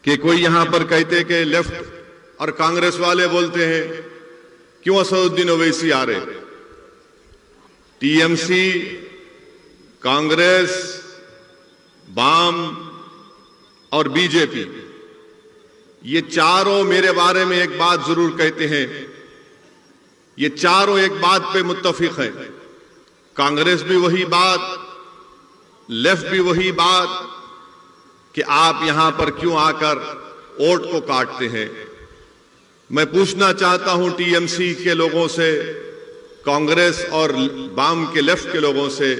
कि कोई यहां पर कहते कि लेफ्ट और कांग्रेस वाले बोलते हैं क्यों असदुद्दीन ओवैसी आ रहे। टीएमसी, कांग्रेस, वाम और बीजेपी, ये चारों मेरे बारे में एक बात जरूर कहते हैं। ये चारों एक बात पे मुत्तफिक है। कांग्रेस भी वही बात, लेफ्ट भी वही बात कि आप यहां पर क्यों आकर वोट को काटते हैं। मैं पूछना चाहता हूं टीएमसी के लोगों से, कांग्रेस और वाम के लेफ्ट के लोगों से,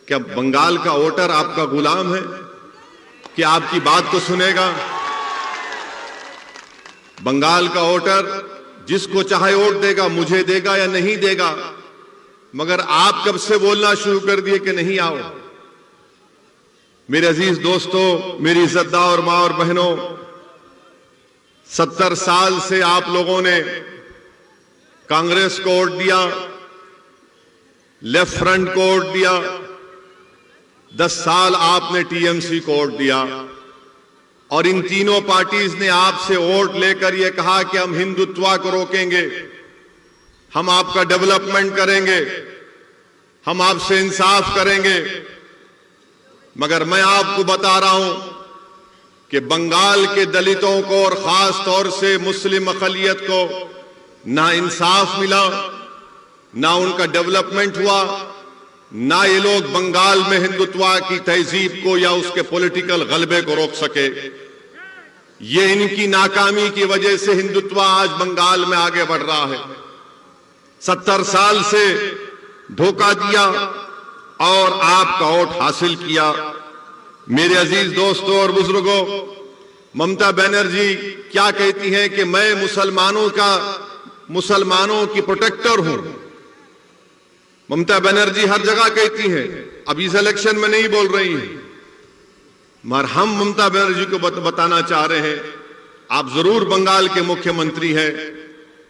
क्या बंगाल का वोटर आपका गुलाम है कि आपकी बात को सुनेगा? बंगाल का वोटर जिसको चाहे वोट देगा, मुझे देगा या नहीं देगा, मगर आप कब से बोलना शुरू कर दिए कि नहीं आओ। मेरे अजीज दोस्तों, मेरी इज्जतदार मां और बहनों, 70 साल से आप लोगों ने कांग्रेस को वोट दिया, लेफ्ट फ्रंट को वोट दिया, 10 साल आपने टीएमसी को वोट दिया और इन तीनों पार्टीज ने आपसे वोट लेकर यह कहा कि हम हिंदुत्व को रोकेंगे, हम आपका डेवलपमेंट करेंगे, हम आपसे इंसाफ करेंगे। मगर मैं आपको बता रहा हूं कि बंगाल के दलितों को और खास तौर से मुस्लिम अक़लियत को ना इंसाफ मिला, ना उनका डेवलपमेंट हुआ, ना ये लोग बंगाल में हिंदुत्व की तहजीब को या उसके पॉलिटिकल गलबे को रोक सके। ये इनकी नाकामी की वजह से हिंदुत्व आज बंगाल में आगे बढ़ रहा है। 70 साल से धोखा दिया और आपका वोट हासिल किया। मेरे अजीज दोस्तों और बुजुर्गों, ममता बनर्जी क्या कहती हैं कि मैं मुसलमानों की प्रोटेक्टर हूं। ममता बनर्जी हर जगह कहती हैं, अब इस इलेक्शन में नहीं बोल रही हैं, मगर हम ममता बनर्जी को बताना चाह रहे हैं, आप जरूर बंगाल के मुख्यमंत्री हैं,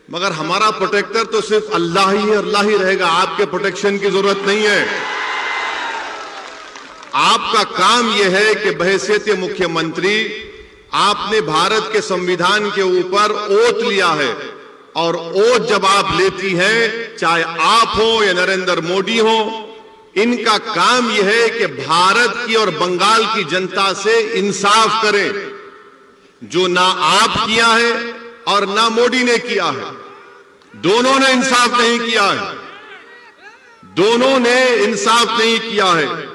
मगर हमारा प्रोटेक्टर तो सिर्फ अल्लाह ही है, अल्लाह ही रहेगा। आपके प्रोटेक्शन की जरूरत नहीं है। आपका काम यह है कि बहैसियत मुख्यमंत्री आपने भारत के संविधान के ऊपर ओथ लिया है और ओथ जब आप लेती हैं, चाहे आप हो या नरेंद्र मोदी हो, इनका काम यह है कि भारत की और बंगाल की जनता से इंसाफ करें, जो ना आप किया है और ना मोदी ने किया है। दोनों ने इंसाफ नहीं किया है, दोनों ने इंसाफ नहीं किया है।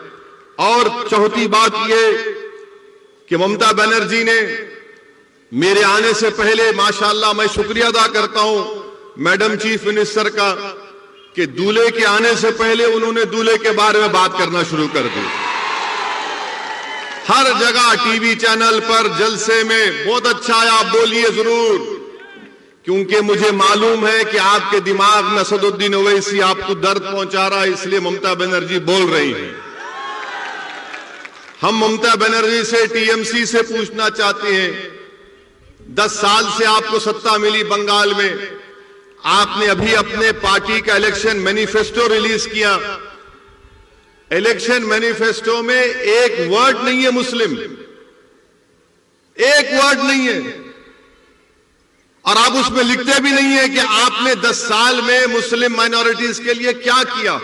और चौथी बात यह कि ममता बनर्जी ने मेरे आने से पहले, माशाअल्लाह मैं शुक्रिया अदा करता हूं मैडम चीफ मिनिस्टर का, कि दूल्हे के आने से पहले उन्होंने दूल्हे के बारे में बात करना शुरू कर दी। हर जगह टीवी चैनल पर जलसे में बहुत अच्छा है, आप बोलिए जरूर, क्योंकि मुझे मालूम है कि आपके दिमाग में असदुद्दीन ओवैसी आपको दर्द पहुंचा रहा है, इसलिए ममता बनर्जी बोल रही हैं। हम ममता बनर्जी से, टीएमसी से पूछना चाहते हैं, 10 साल से आपको सत्ता मिली बंगाल में, आपने अभी अपने पार्टी का इलेक्शन मैनिफेस्टो रिलीज किया। इलेक्शन मैनिफेस्टो में एक वर्ड नहीं है मुस्लिम, एक वर्ड नहीं है, और आप उसमें लिखते भी नहीं है कि आपने 10 साल में मुस्लिम माइनॉरिटीज के लिए क्या किया।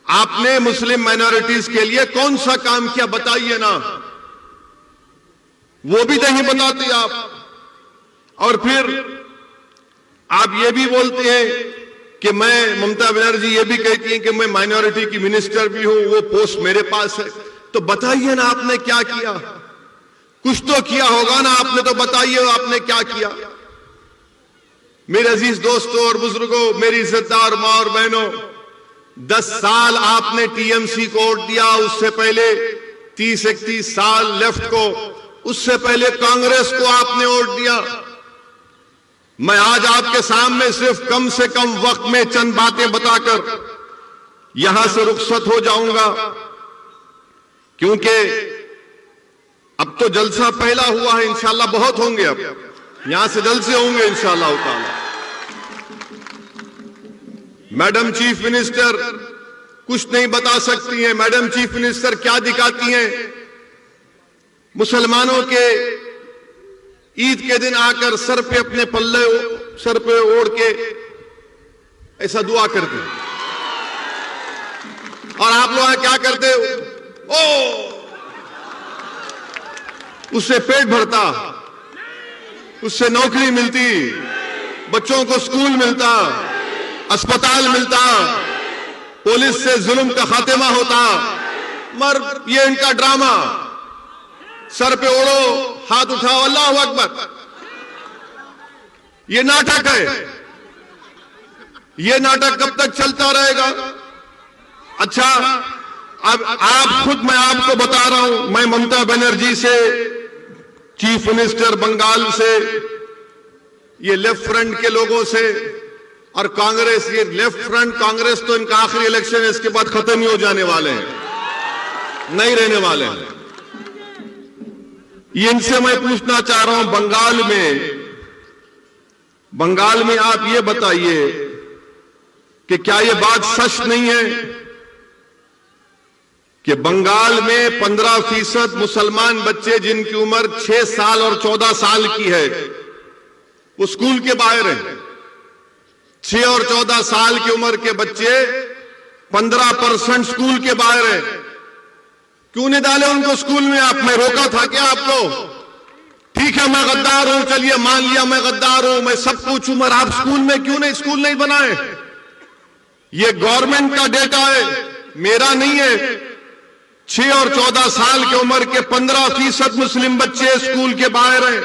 आपने मुस्लिम माइनॉरिटीज के लिए कौन सा काम किया, बताइए ना, वो भी नहीं बताते आप। और फिर आप ये भी बोलते हैं कि मैं, ममता बनर्जी ये भी कहती हैं कि मैं माइनॉरिटी की मिनिस्टर भी हूं, वो पोस्ट मेरे पास है। तो बताइए ना आपने क्या किया, कुछ तो किया होगा ना आपने, तो बताइए आपने क्या किया। मेरे अजीज दोस्तों और बुजुर्गों, मेरी इज्जतदार मां और बहनों, 10 साल आपने टीएमसी को वोट दिया, उससे पहले 30-31 साल लेफ्ट को, उससे पहले कांग्रेस को आपने वोट दिया। मैं आज आपके सामने सिर्फ कम से कम वक्त में चंद बातें बताकर यहां से रुखसत हो जाऊंगा, क्योंकि अब तो जलसा पहला हुआ है, इंशाल्लाह बहुत होंगे, अब यहां से जलसे होंगे इंशाल्लाह ताला। मैडम चीफ मिनिस्टर कुछ नहीं बता सकती हैं। मैडम चीफ मिनिस्टर क्या दिखाती हैं मुसलमानों के ईद के दिन आकर सर पे अपने पल्ले सर पे ओढ़ के ऐसा दुआ करते, और आप लोग क्या करते हो? उससे पेट भरता, उससे नौकरी मिलती, बच्चों को स्कूल मिलता, अस्पताल मिलता, पुलिस से जुल्म का खात्मा होता। मगर ये इनका ड्रामा, सर पे ओढ़ो, हाथ उठाओ, अल्लाहू अकबर, ये नाटक है। ये नाटक कब तक चलता रहेगा? अच्छा, अब आप खुद, मैं आपको बता रहा हूं, मैं ममता बनर्जी से, चीफ मिनिस्टर बंगाल से, ये लेफ्ट फ्रंट के लोगों से, और कांग्रेस, ये लेफ्ट फ्रंट कांग्रेस तो इनका आखिरी इलेक्शन है, इसके बाद खत्म ही हो जाने वाले हैं, नहीं रहने वाले हैं। ये इनसे मैं पूछना चाह रहा हूं, बंगाल में आप ये बताइए कि क्या ये बात सच नहीं है कि बंगाल में 15% मुसलमान बच्चे जिनकी उम्र 6 साल और 14 साल की है, वो स्कूल के बाहर हैं। 6 और 14 साल की उम्र के बच्चे 15% स्कूल के बाहर हैं। क्यों नहीं डाले उनको स्कूल में? आप, मैं रोका था क्या आपको? ठीक है, मैं गद्दार हूं, चलिए मान लिया मैं गद्दार हूं, मैं सब कुछ हूं, मगर आप स्कूल में क्यों नहीं, स्कूल नहीं बनाए? ये गवर्नमेंट का डेटा है, मेरा नहीं है। 6 और 14 साल की उम्र के 15% मुस्लिम बच्चे स्कूल के बाहर हैं।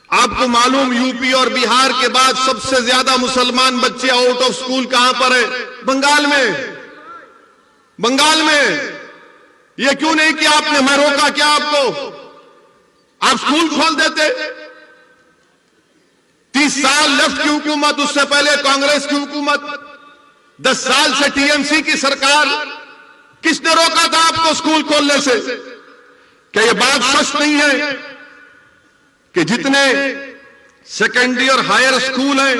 आपको मालूम, यूपी और बिहार के बाद सबसे ज्यादा मुसलमान बच्चे आउट ऑफ स्कूल कहां पर है? बंगाल में। बंगाल में ये क्यों नहीं किया आपने? मैं रोका क्या आपको? आप स्कूल खोल देते। 30 साल लेफ्ट की हुकूमत, उससे पहले कांग्रेस की हुकूमत, 10 साल से टीएमसी की सरकार, किसने रोका था आपको स्कूल खोलने से? क्या यह बात सच नहीं है कि जितने सेकेंडरी और हायर स्कूल हैं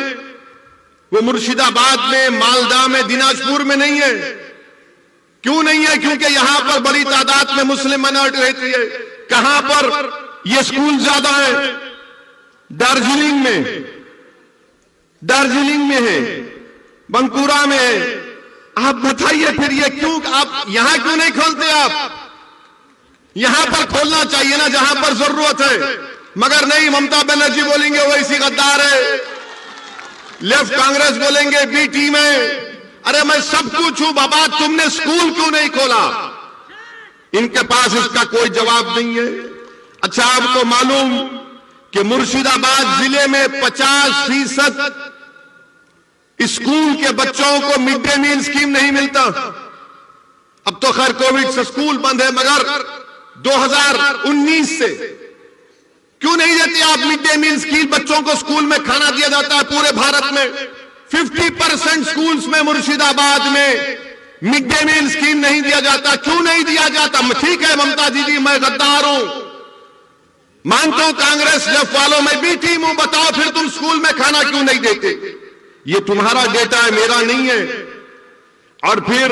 वो मुर्शिदाबाद में, मालदा में, दिनाजपुर में नहीं है? क्यों नहीं है? क्योंकि यहां पर बड़ी तादाद में मुस्लिम माइनॉरिटी रहती है। कहां पर ये स्कूल ज्यादा है? दार्जिलिंग में है, बंकुरा में है। आप बताइए फिर ये क्यों, आप यहां क्यों नहीं खोलते? आप यहां पर खोलना चाहिए ना, जहां पर जरूरत है। मगर नहीं, ममता बनर्जी बोलेंगे वो इसी गद्दार है, लेफ्ट कांग्रेस बोलेंगे बी टीम है। अरे मैं सब कुछ हूं बाबा, तुमने स्कूल क्यों नहीं खोला? इनके पास इसका कोई जवाब नहीं है। अच्छा, आपको मालूम कि मुर्शिदाबाद जिले में 50% स्कूल के बच्चों को मिड डे मील स्कीम नहीं मिलता। अब तो खैर कोविड से स्कूल बंद है, मगर 2019 से क्यों नहीं देती आप मिड डे मील स्कीम? बच्चों को स्कूल में खाना दिया जाता है पूरे भारत में। 50% स्कूल्स में मुर्शिदाबाद में मिड डे मील स्कीम नहीं दिया जाता। क्यों नहीं दिया जाता? ठीक है ममता दीदी, मैं गद्दार हूं, मानता हूं कांग्रेस लेफ्ट वालों में भी टीम हूं, बताओ फिर तुम स्कूल में खाना क्यों नहीं देते? ये तुम्हारा डेटा है, मेरा नहीं है। और फिर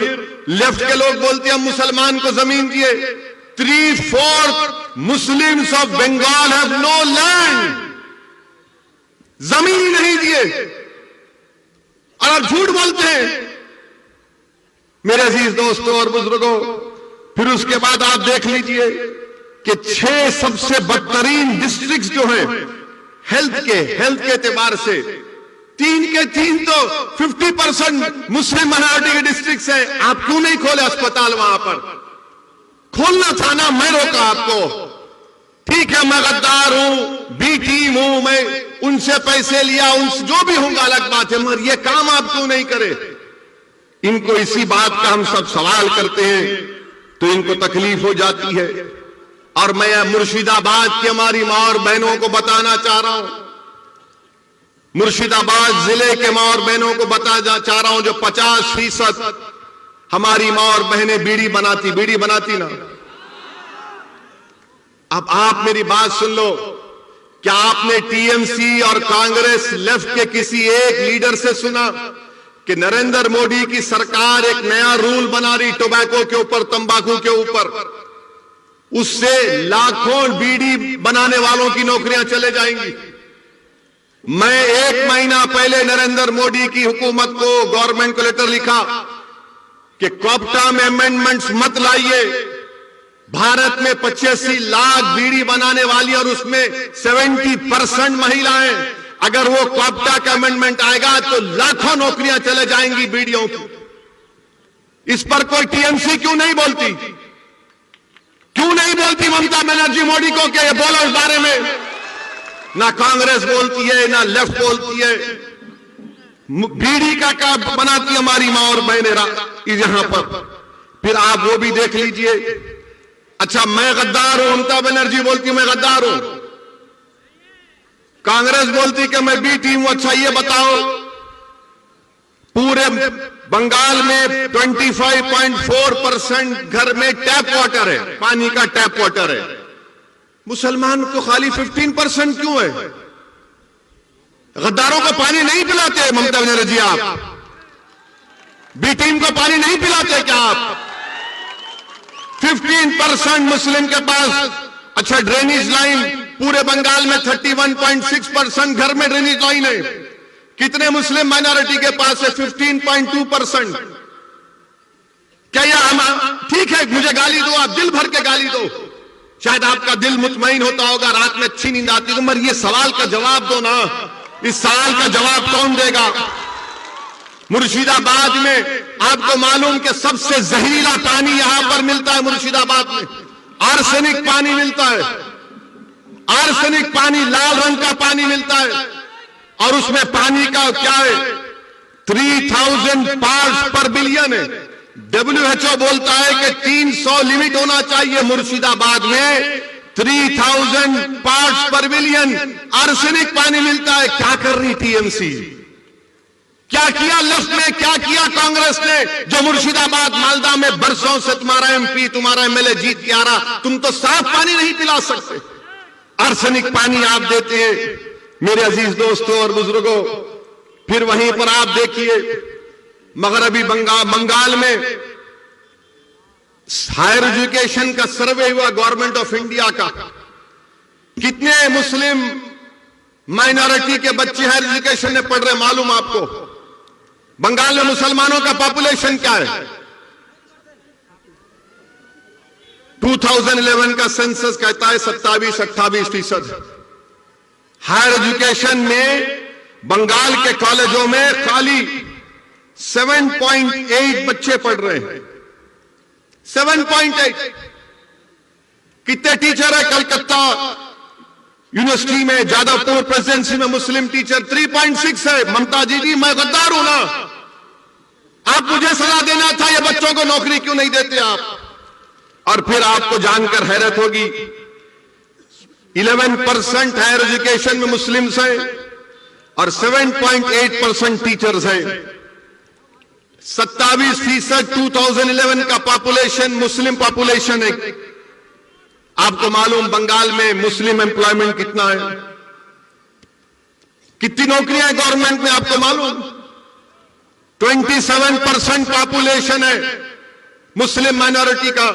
लेफ्ट के लोग बोलते हैं हम मुसलमान को जमीन दिए। 3/4 Muslims of Bengal have no land, जमीन नहीं दिए, और आप झूठ बोलते हैं मेरे अजीज दोस्तों और बुजुर्गों। फिर उसके बाद आप देख लीजिए कि 6 सबसे बदतरीन डिस्ट्रिक्ट्स जो हैं हेल्थ के एतबार से, 3 के 3 तो 50% मुस्लिम माइनॉरिटी के डिस्ट्रिक्ट्स हैं। आप क्यों नहीं खोले अस्पताल? वहां पर खोलना था ना, मैं रोका आपको। ठीक है, मैं गद्दार हूं, बी टीम हूं, मैं उनसे पैसे लिया, उनसे जो भी होगा अलग बात है, मगर ये काम आप क्यों नहीं करे? इनको इसी बात का हम सब सवाल करते हैं तो इनको तकलीफ हो जाती है। और मैं मुर्शिदाबाद की हमारी मां और बहनों को बताना चाह रहा हूं, मुर्शिदाबाद जिले के मां और बहनों को बताना चाह रहा हूं, जो 50% हमारी मां और बहनें बीड़ी बनाती ना। अब आप मेरी बात सुन लो, क्या आपने टीएमसी और कांग्रेस लेफ्ट के किसी एक लीडर से सुना कि नरेंद्र मोदी की सरकार एक नया रूल बना रही टोबैको के ऊपर, तंबाकू के ऊपर? उससे लाखों बीड़ी बनाने वालों की नौकरियां चले जाएंगी। मैं 1 महीना पहले नरेंद्र मोदी की हुकूमत को, गवर्नमेंट को लेटर लिखा कि क्वाप्टा में अमेंडमेंट्स मत लाइए। भारत में 85 लाख बीड़ी बनाने वाली और उसमें 70% महिलाएं। अगर वो क्वाप्टा का अमेंडमेंट आएगा तो लाखों नौकरियां चले जाएंगी बीड़ियों की। इस पर कोई टीएमसी क्यों नहीं बोलती? क्यों नहीं बोलती ममता बनर्जी मोदी को कि ये बोलो इस बारे में? ना कांग्रेस बोलती है, ना लेफ्ट बोलती है। बीड़ी का बनाती हमारी मां और बहनें यहां पर। फिर आप वो भी देख लीजिए। अच्छा, मैं गद्दार हूं, ममता बनर्जी बोलती मैं गद्दार हूं। कांग्रेस बोलती कि मैं बी टीम हूं। अच्छा, ये बताओ, पूरे बंगाल में 25.4% घर में टैप वाटर है, पानी का टैप वाटर है। मुसलमान को खाली 15% क्यों है? गद्दारों को पानी नहीं पिलाते ममता बनर्जी आप? बी टीम को पानी नहीं पिलाते क्या आप? 15% मुस्लिम के पास। अच्छा, ड्रेनेज लाइन पूरे बंगाल में 31.6% घर में ड्रेनेज लाइन है। कितने मुस्लिम माइनॉरिटी के पास है? 15.2%। क्या यह ठीक है? मुझे गाली दो, आप दिल भर के गाली दो, शायद आपका दिल मुतमईन होता होगा, रात में अच्छी नींद आती है, मगर ये सवाल का जवाब दो ना। इस सवाल का जवाब कौन देगा? मुर्शिदाबाद में आपको मालूम कि सबसे जहरीला पानी यहां पर मिलता है। मुर्शिदाबाद में आर्सेनिक पानी मिलता है। आर्सेनिक पानी, लाल रंग का पानी मिलता है और उसमें पानी का क्या है? 3000 पार्ट्स पर बिलियन है। WHO बोलता है कि 300 लिमिट होना चाहिए। मुर्शिदाबाद में 3000 पार्ट्स पर बिलियन आर्सेनिक पानी मिलता है। क्या कर रही टीएमसी? क्या किया लेफ्ट ने? क्या किया कांग्रेस ने? जो मुर्शिदाबाद, मालदा में बरसों से तुम्हारा एमपी, तुम्हारा एमएलए जीत के आ रहा, तुम तो साफ पानी नहीं पिला सकते, आर्सेनिक पानी आप देते हैं। मेरे अजीज दोस्तों और बुजुर्गों, फिर वहीं पर आप देखिए मगरबी बंगाल में हायर एजुकेशन का सर्वे हुआ गवर्नमेंट ऑफ इंडिया का। कितने मुस्लिम माइनॉरिटी के बच्चे हायर एजुकेशन में पढ़ रहे मालूम आपको? बंगाल में मुसलमानों का पॉपुलेशन क्या है? 2011 का सेंसस कहता है 27-28%। हायर एजुकेशन में बंगाल के कॉलेजों में खाली 7.8 बच्चे पढ़ रहे हैं। 7.8। कितने टीचर है कलकत्ता यूनिवर्सिटी में, जादवपुर प्रेसिडेंसी में मुस्लिम टीचर 3.6 है। ममता जी, मैं गद्दार हूं ना? आप मुझे सलाह देना था, ये बच्चों को नौकरी क्यों नहीं देते आप? और फिर आपको जानकर हैरत होगी, 11% हायर एजुकेशन में मुस्लिम्स हैं और 7.8% टीचर्स हैं। 27% 2011 का पॉपुलेशन मुस्लिम पॉपुलेशन है। आपको मालूम बंगाल में मुस्लिम एम्प्लॉयमेंट कितना है? कितनी नौकरियां हैं गवर्नमेंट में आपको मालूम? 27% पॉपुलेशन है मुस्लिम माइनॉरिटी का।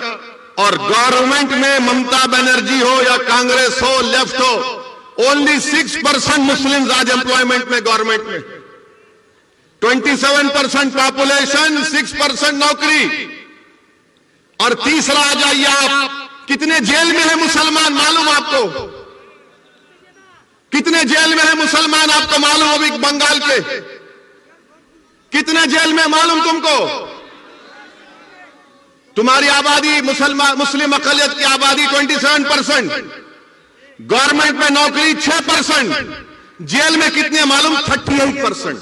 और गवर्नमेंट में ममता बनर्जी हो या कांग्रेस हो, लेफ्ट हो, ओनली 6% मुस्लिम आज एम्प्लॉयमेंट में गवर्नमेंट में। 27% पॉपुलेशन, 6% नौकरी। और तीसरा आ जाइए आप, कितने जेल में है मुसलमान मालूम आपको? कितने जेल में है मुसलमान आपको मालूम? अभी बंगाल के कितने जेल में मालूम तुमको? तुम्हारी आबादी मुस्लिम अकलियत की आबादी 27%, गवर्नमेंट में नौकरी 6%, जेल में कितने मालूम? 38%।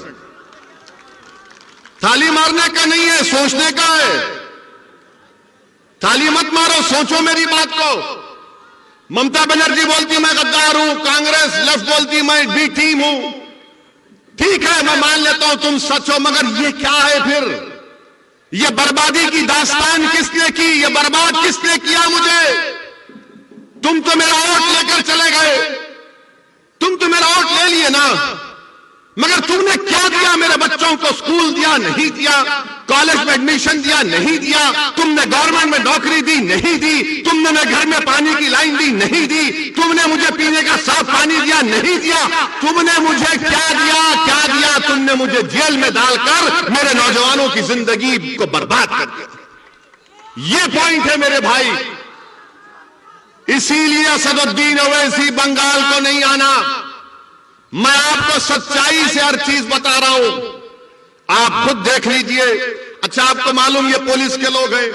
ताली मारने का नहीं है, सोचने का है। ताली मत मारो, सोचो मेरी बात को। ममता बनर्जी बोलती मैं गद्दार हूं, कांग्रेस लेफ्ट बोलती मैं बी टीम हूं। ठीक है, मैं मान लेता हूं तुम सच हो, मगर ये क्या है फिर? ये बर्बादी की दास्तान किसने की? ये बर्बाद किसने किया मुझे? तुम तो मेरा वोट लेकर चले गए, तुम तो मेरा वोट ले लिए ना। मगर तुमने क्या दिया मेरे बच्चों को? स्कूल दिया नहीं दिया, कॉलेज में एडमिशन दिया नहीं दिया, तुमने गवर्नमेंट में नौकरी दी नहीं दी, तुमने मेरे घर में पानी की लाइन दी नहीं दी, तुमने मुझे पीने का साफ पानी दिया नहीं दिया, तुमने मुझे क्या दिया? तुमने मुझे जेल में डालकर मेरे नौजवानों की जिंदगी को बर्बाद कर दिया। ये पॉइंट है मेरे भाई। इसीलिए असदुद्दीन ओवैसी बंगाल को नहीं आना। मैं आपको सच्चाई से हर चीज बता रहा हूं, आप खुद देख लीजिए। अच्छा, आपको मालूम ये पुलिस के लोग हैं,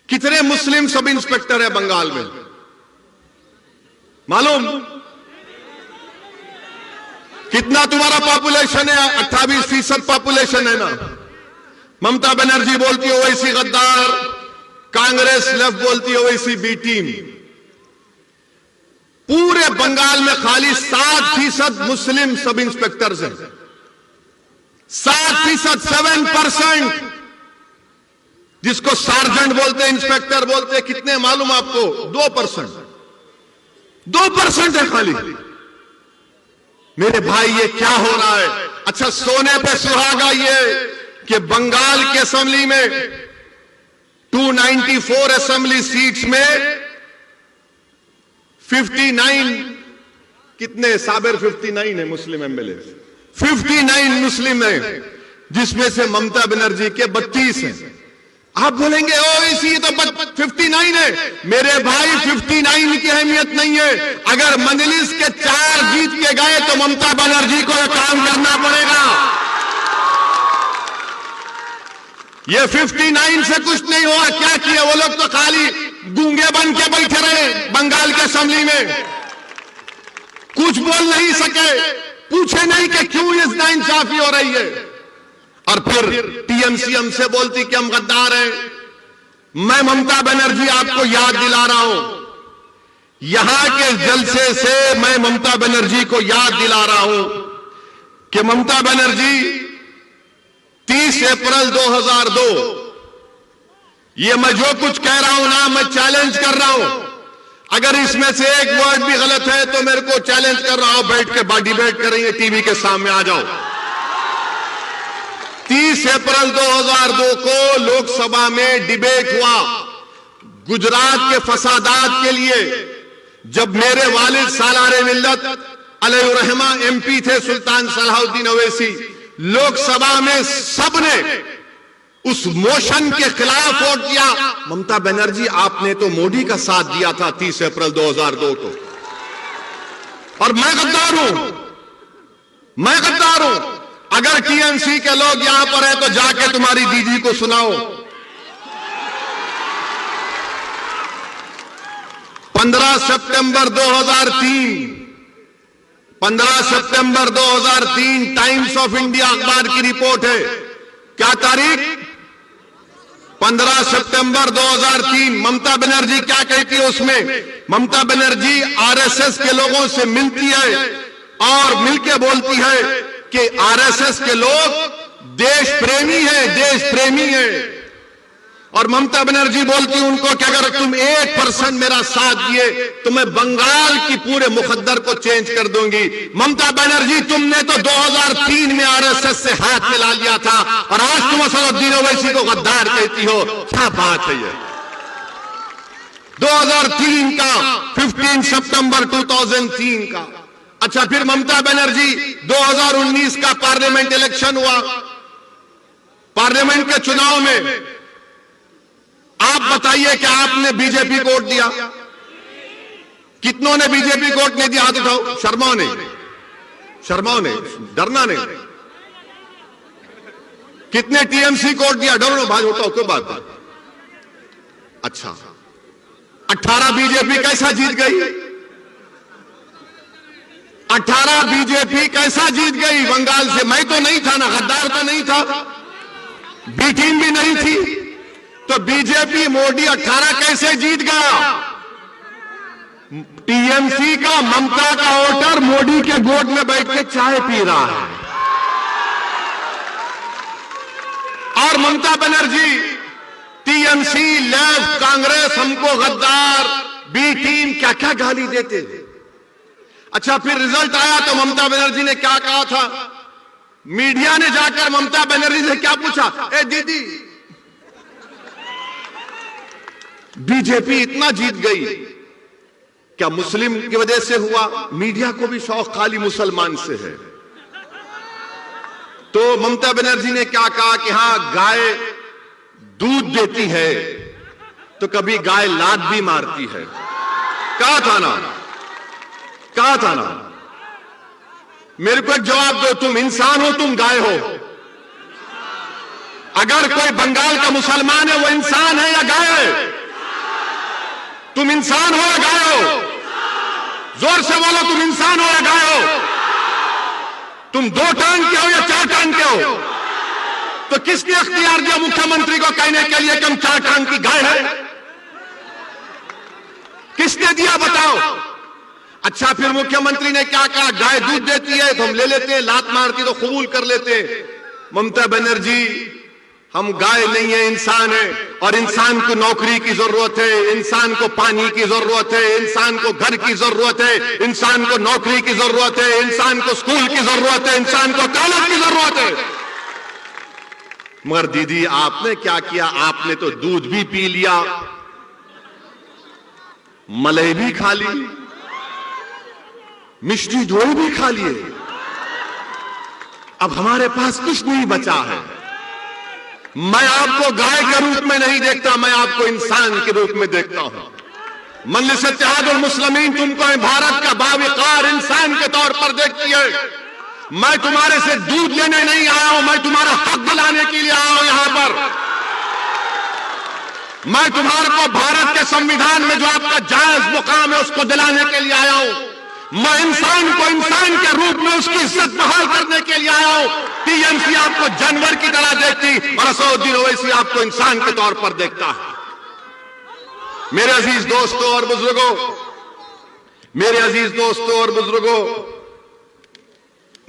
कितने मुस्लिम सब इंस्पेक्टर है बंगाल में? मालूम कितना तुम्हारा पॉपुलेशन है? 28% पॉपुलेशन है ना। ममता बनर्जी बोलती है ओवैसी गद्दार, कांग्रेस लेफ्ट बोलती है ओवैसी बी टीम। पूरे बंगाल में खाली 7% मुस्लिम सब इंस्पेक्टर्स हैं। 7%, 7%, जिसको सार्जेंट बोलते हैं, इंस्पेक्टर बोलते हैं। कितने मालूम आपको? 2%। 2% है खाली। मेरे भाई ये क्या हो रहा है? अच्छा, सोने पे सुहागा ये कि बंगाल की असेंबली में 294 असेंबली सीट्स में 59 कितने साबिर 59 है मुस्लिम एमएलए, 59 मुस्लिम है, जिसमें से ममता बनर्जी के 32 हैं। आप बोलेंगे ओ इसी तो 59 है। मेरे भाई 59 की अहमियत नहीं है। अगर मंजलिस के 4 जीत के गए तो ममता बनर्जी को यह काम करना पड़ेगा। ये 59 से कुछ नहीं हुआ। क्या किया वो लोग? तो खाली गूंगे बन के बैठे रहे बंगाल के असेंबली में, कुछ बोल नहीं सके, पूछे नहीं कि क्यों इस नाइंसाफी हो रही है। और फिर टीएमसी हमसे बोलती कि हम गद्दार हैं। मैं ममता बनर्जी आपको याद दिला रहा हूं, यहां के जलसे से मैं ममता बनर्जी को याद दिला रहा हूं कि ममता बनर्जी 30 अप्रैल 2002, ये मैं जो कुछ कह रहा हूं ना, मैं चैलेंज कर रहा हूं। अगर इसमें से एक वर्ड भी गलत है तो मेरे को चैलेंज कर रहा हूं, बैठ के डिबेट करेंगे, टीवी के सामने आ जाओ। 30 अप्रैल 2002 को लोकसभा में डिबेट हुआ गुजरात के फसादात के लिए, जब मेरे वालिद सालारे मिल्लत अलैहिर्रहमा एमपी थे, सुल्तान सलाहुद्दीन ओवैसी। लोकसभा में सबने उस मोशन के खिलाफ वोट दिया। ममता बनर्जी, आपने तो मोदी का साथ दिया था 30 अप्रैल 2002 को। और मैं गद्दार हूं, मैं गद्दार हूं। अगर टीएमसी के लोग यहां पर है तो जाके तुम्हारी दीदी को सुनाओ। 15 सितंबर 2003, 15 सितंबर 2003 टाइम्स ऑफ इंडिया अखबार की रिपोर्ट है। क्या तारीख? 15 सितंबर 2003। ममता बनर्जी क्या कहती है उसमें? ममता बनर्जी आरएसएस के लोगों से मिलती है और मिलके बोलती है कि आरएसएस के लोग देश प्रेमी हैं, देश प्रेमी हैं। और ममता बनर्जी बोलती है उनको कि अगर तुम 1% मेरा साथ दिए तो मैं बंगाल की पूरे मुकद्दर को चेंज कर दूंगी। ममता बनर्जी, तुमने तो 2003 में आरएसएस से हाथ मिला लिया था और आज तुम असदुद्दीन ओवैसी को गद्दार कहती हो। क्या बात है ये? 2003 का 15 सितंबर 2003 का। अच्छा, फिर ममता बनर्जी 2019 का पार्लियामेंट इलेक्शन हुआ। पार्लियामेंट के चुनाव में आप बताइए कि आपने बीजेपी को वोट दिया? कितनों ने बीजेपी को वोट नहीं दिया? हाथ उठाओ। शर्माओ नहीं, शर्माओ नहीं, डरना नहीं। कितने टीएमसी को वोट दिया? डरो भाई, उठाओ, कोई बात नहीं। अच्छा, 18 बीजेपी कैसा जीत गई? 18 बीजेपी कैसा जीत गई बंगाल से? मैं तो नहीं था ना, गद्दार तो नहीं था, बी टीम भी नहीं थी, तो बीजेपी मोदी 18 कैसे जीत गया? टीएमसी का ममता का वोटर मोदी के गोद में बैठ के चाय पी रहा है। और ममता बनर्जी, टीएमसी, लेफ्ट, कांग्रेस हमको गद्दार, बी टीम क्या क्या गाली देते थे। अच्छा, फिर रिजल्ट आया तो ममता बनर्जी ने क्या कहा था? मीडिया ने जाकर ममता बनर्जी से क्या पूछा? ए दीदी, बीजेपी इतना जीत गई, क्या मुस्लिम की वजह से हुआ? मीडिया को भी शौक खाली मुसलमान से है। तो ममता बनर्जी ने क्या कहा कि हां, गाय दूध देती है तो कभी गाय लात भी मारती है। कहा था ना, कहा था ना। मेरे को एक जवाब दो, तुम इंसान हो, तुम गाय हो? अगर कोई बंगाल का मुसलमान है, वो इंसान है या गाय है? तुम इंसान हो या गाय हो? जोर से बोलो, तुम इंसान हो या गाय हो? तुम 2 टांग के हो या 4 टांग के हो? तो किसने अख्तियार दिया मुख्यमंत्री को कहने के लिए कि हम 4 टांग की गाय है? किसने दिया, बताओ? अच्छा, फिर मुख्यमंत्री ने क्या कहा? गाय दूध देती है तो हम ले लेते हैं, लात मारती तो कबूल कर लेते हैं। ममता बनर्जी, हम गाय नहीं है, इंसान है, और इंसान को नौकरी की जरूरत है, इंसान को पानी की जरूरत है, इंसान को घर की जरूरत है, इंसान को नौकरी की जरूरत है, इंसान को स्कूल की जरूरत है, इंसान को कॉलेज की जरूरत है। मगर दीदी, आपने क्या किया? आपने तो दूध भी पी लिया, मलाई भी खा ली, मिष्टी दोई भी खा लिए। अब हमारे पास कुछ नहीं बचा है। मैं आपको गाय के रूप में नहीं देखता, मैं आपको इंसान के रूप में देखता हूं। मजलिस इत्तेहादुल मुस्लिमीन तुमको भारत का बावकार इंसान के तौर पर देखती है। मैं तुम्हारे से दूध लेने नहीं आया हूं, मैं तुम्हारा हक दिलाने के लिए आया हूं यहां पर। मैं तुम्हारे को भारत के संविधान में जो आपका जायज मुकाम है उसको दिलाने के लिए आया हूं। मैं इंसान को इंसान के रूप में उसकी इज्जत बहाल करने के लिए आया हूं। टीएमसी आपको जानवर की तरह देखती और असदुद्दीन ओवैसी आपको इंसान के तौर पर देखता है। मेरे अजीज दोस्तों और बुजुर्गों, मेरे अजीज दोस्तों और बुजुर्गों,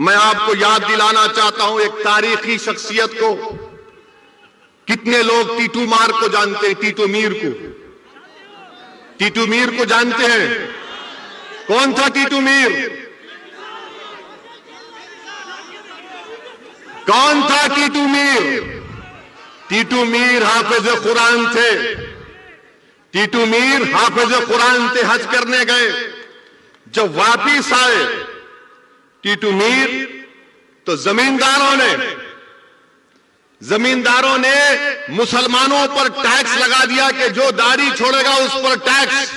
मैं आपको याद दिलाना चाहता हूं एक तारीखी शख्सियत को। कितने लोग टीटू मार को जानते हैं? टीटू मीर को, टीटू मीर को जानते हैं? कौन था टीटू मीर? कौन था टीटू मीर? टीटू मीर हाफिज कुरान थे। टीटू मीर हाफिज कुरान थे, हज करने गए। जब वापिस आए टीटू मीर, तो जमींदारों ने मुसलमानों पर टैक्स लगा दिया कि जो दाढ़ी छोड़ेगा उस पर टैक्स।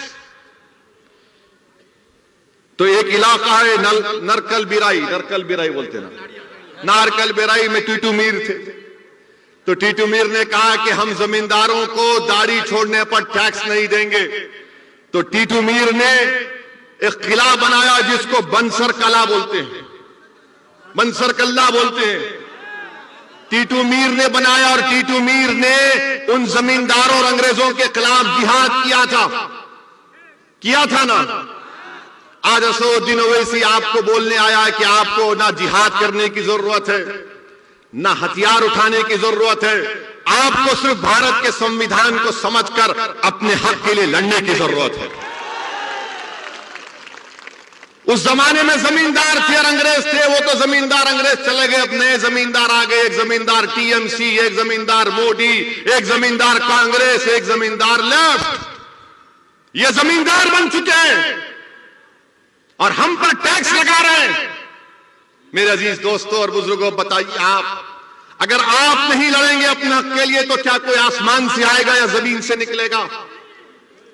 तो एक इलाका है नरकल बिराई बोलते ना, नारकल बिराई में टीटू मीर थे। तो टीटू मीर ने कहा कि हम जमींदारों को दाढ़ी छोड़ने पर टैक्स नहीं देंगे। तो टीटू मीर ने एक किला बनाया जिसको बंसर कला बोलते हैं, बंसर कल्ला बोलते हैं। टीटू मीर ने बनाया और टीटू मीर ने उन जमींदारों और अंग्रेजों के खिलाफ जिहाद किया था ना। आज असदुद्दीन ओवैसी आपको बोलने आया है कि आपको ना जिहाद करने की जरूरत है, ना हथियार उठाने की जरूरत है, आपको सिर्फ भारत के संविधान को समझकर अपने हक के लिए लड़ने की जरूरत है। उस जमाने में जमींदार थे और अंग्रेज थे, वो तो जमींदार अंग्रेज चले गए, अब नए जमींदार आ गए। एक जमींदार टीएमसी, एक जमींदार मोदी, एक जमींदार कांग्रेस, एक जमींदार लेफ्ट। ये जमींदार बन चुके हैं और हम पर टैक्स लगा रहे हैं। मेरे अजीज दोस्तों और बुजुर्गों, बताइए आप, अगर आप नहीं लड़ेंगे अपने हक के लिए तो क्या कोई आसमान से आएगा या जमीन से निकलेगा?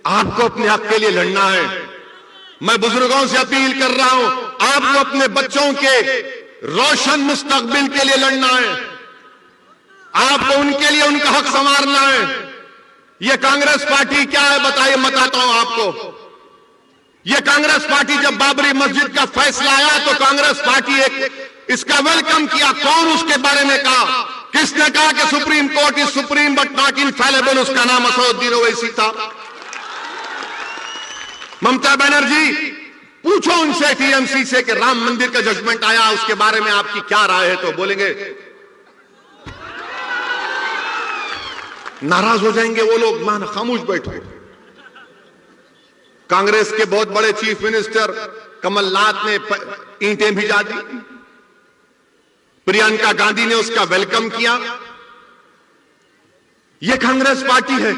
आपको अपने हक के लिए लड़ना है। मैं बुजुर्गों से अपील कर रहा हूं, आपको अपने बच्चों के रोशन मुस्तकबिल के लिए लड़ना है। आपको उनके लिए उनका हक संवारना है। यह कांग्रेस पार्टी क्या है बताइए, बताता हूं आपको। यह कांग्रेस पार्टी जब बाबरी मस्जिद का फैसला आया तो कांग्रेस पार्टी इसका वेलकम किया। कौन उसके बारे में कहा? किसने कहा कि supreme court is supreme but not infallible? उसका नाम असदुद्दीन ओवैसी था। ममता बनर्जी, पूछो उनसे टीएमसी से कि राम मंदिर का जजमेंट आया, उसके बारे में आपकी क्या राय है? तो बोलेंगे, नाराज हो जाएंगे वो लोग, मान खामोश बैठो। कांग्रेस के बहुत बड़े चीफ मिनिस्टर कमलनाथ ने ईंटें भिजा दी, प्रियंका गांधी ने उसका वेलकम किया। यह कांग्रेस पार्टी है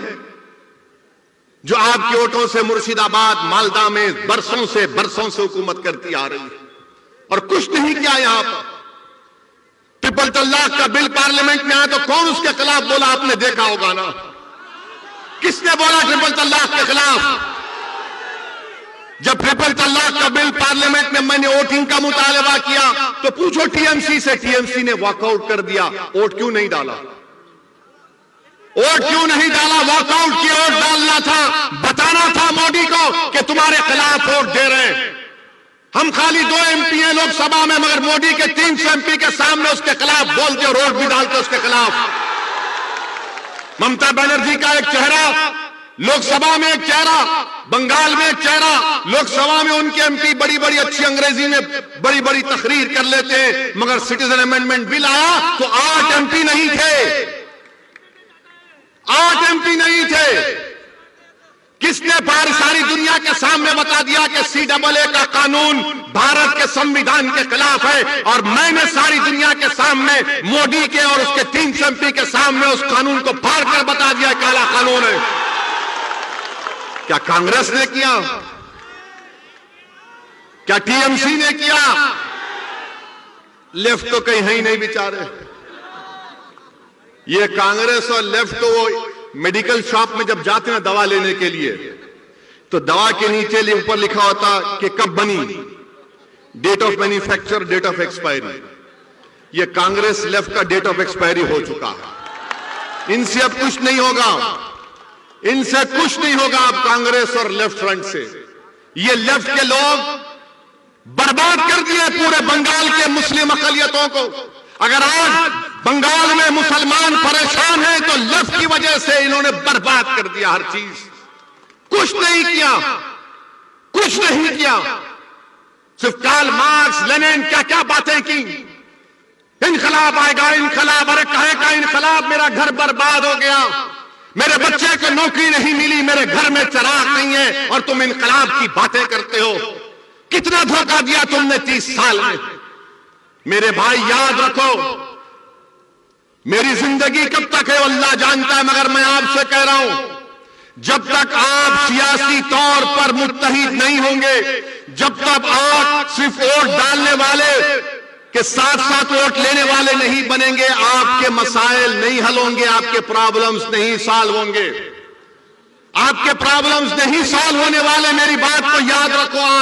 जो आपके वोटों से मुर्शिदाबाद मालदा में बरसों से हुकूमत करती आ रही है, और कुछ नहीं किया। यहां पर ट्रिपल तलाक का बिल पार्लियामेंट में आया तो कौन उसके खिलाफ बोला? आपने देखा होगा ना, किसने बोला ट्रिपल तलाक के खिलाफ? जब ट्रिपल तलाक का बिल पार्लियामेंट में मैंने वोटिंग का मुतालबा किया तो पूछो टीएमसी से, टीएमसी ने वॉकआउट कर दिया। वोट क्यों नहीं डाला? वोट क्यों नहीं डाला? वॉकआउट किया। वोट डालना था, बताना था मोदी को कि तुम्हारे खिलाफ वोट दे रहे हैं। हम खाली 2 एमपी हैं लोकसभा में, मगर मोदी के 300 एमपी के सामने उसके खिलाफ बोलते और वोट भी डालते उसके खिलाफ। ममता बनर्जी का एक चेहरा लोकसभा में, एक चेहरा बंगाल में, एक चेहरा लोकसभा में। उनके एमपी बड़ी बड़ी अच्छी अंग्रेजी में बड़ी बड़ी तकरीर कर लेते हैं, मगर सिटीजन अमेंडमेंट बिल आया तो 8 एमपी नहीं थे, 8 एमपी नहीं थे। किसने सारी दुनिया के सामने बता दिया कि CAA का कानून भारत के संविधान के खिलाफ है, और मैंने सारी दुनिया के सामने मोदी के और उसके 300 एमपी के सामने उस कानून को फाड़ कर बता दिया काला कानून है। क्या कांग्रेस ने किया? क्या टीएमसी ने किया? लेफ्ट तो कहीं है ही नहीं बेचारे। ये कांग्रेस और लेफ्ट तो वो मेडिकल शॉप में जब जाते हैं दवा लेने के लिए, तो दवा के नीचे ऊपर लिखा होता कि कब बनी, date of manufacture, date of expiry. ये कांग्रेस लेफ्ट का डेट ऑफ एक्सपायरी हो चुका है। इनसे अब कुछ नहीं होगा, इनसे कुछ नहीं होगा अब कांग्रेस और लेफ्ट फ्रंट से। ये लेफ्ट के लोग बर्बाद कर दिए पूरे बंगाल के मुस्लिम अकलियतों को। अगर आज बंगाल में मुसलमान परेशान हैं तो लेफ्ट की वजह से इन्होंने बर्बाद कर दिया हर चीज। कुछ नहीं किया, कुछ नहीं किया। सिर्फ कार्ल मार्क्स, लेनिन क्या क्या बातें की। इनकलाब आएगा, इनकलाब। अरे काहे का इनकलाब? मेरा घर बर्बाद हो गया, मेरे बच्चे को नौकरी नहीं मिली, मेरे घर में चिराग नहीं है, और तुम इनकलाब की बातें करते हो। कितना धोखा दिया तुमने 30 साल में। मेरे भाई याद रखो, मेरी जिंदगी कब तक है अल्लाह जानता है, मगर मैं आपसे कह रहा हूं, जब तक आप सियासी तौर पर मुत्तहिद नहीं होंगे, जब तक आप सिर्फ वोट डालने वाले के साथ साथ वोट लेने वाले नहीं बनेंगे, आपके मसाइल नहीं हल होंगे, आपके प्रॉब्लम्स नहीं सॉल्व होंगे, आपके प्रॉब्लम्स नहीं सॉल्व होने वाले। मेरी बात को याद रखो।